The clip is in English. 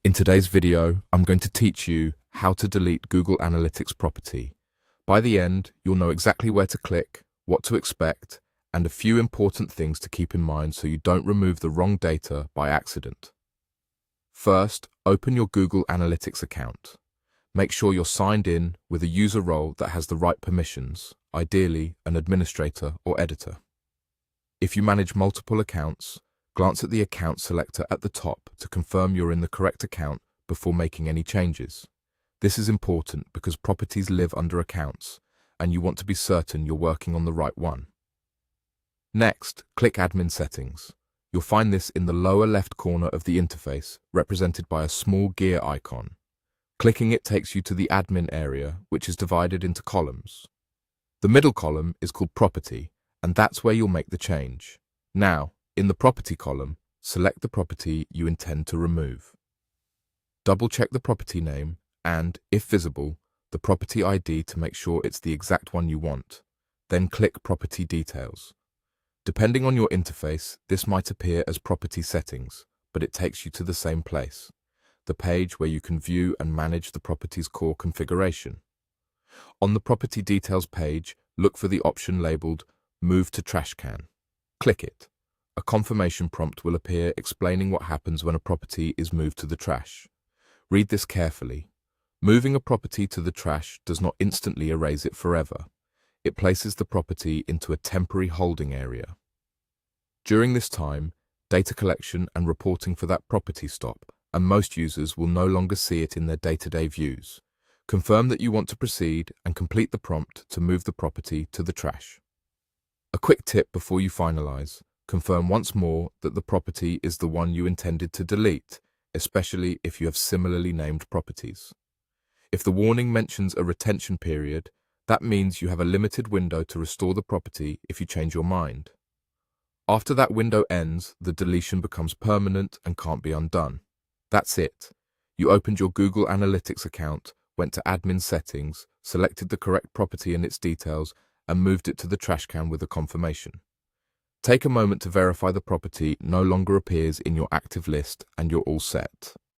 In today's video, I'm going to teach you how to delete Google Analytics property. By the end, you'll know exactly where to click, what to expect, and a few important things to keep in mind so you don't remove the wrong data by accident. First, open your Google Analytics account. Make sure you're signed in with a user role that has the right permissions, ideally an administrator or editor. If you manage multiple accounts, glance at the account selector at the top to confirm you're in the correct account before making any changes. This is important because properties live under accounts, and you want to be certain you're working on the right one. Next, click Admin Settings. You'll find this in the lower left corner of the interface, represented by a small gear icon. Clicking it takes you to the admin area, which is divided into columns. The middle column is called Property, and that's where you'll make the change. Now, in the Property column, select the property you intend to remove. Double-check the property name and, if visible, the property ID to make sure it's the exact one you want. Then click Property Details. Depending on your interface, this might appear as Property Settings, but it takes you to the same place, the page where you can view and manage the property's core configuration. On the Property Details page, look for the option labeled Move to Trash Can. Click it. A confirmation prompt will appear explaining what happens when a property is moved to the trash. Read this carefully. Moving a property to the trash does not instantly erase it forever. It places the property into a temporary holding area. During this time, data collection and reporting for that property stop, and most users will no longer see it in their day-to-day views. Confirm that you want to proceed and complete the prompt to move the property to the trash. A quick tip before you finalize: confirm once more that the property is the one you intended to delete, especially if you have similarly named properties. If the warning mentions a retention period, that means you have a limited window to restore the property if you change your mind. After that window ends, the deletion becomes permanent and can't be undone. That's it. You opened your Google Analytics account, went to Admin Settings, selected the correct property and its details, and moved it to the trash can with a confirmation. Take a moment to verify the property no longer appears in your active list and you're all set.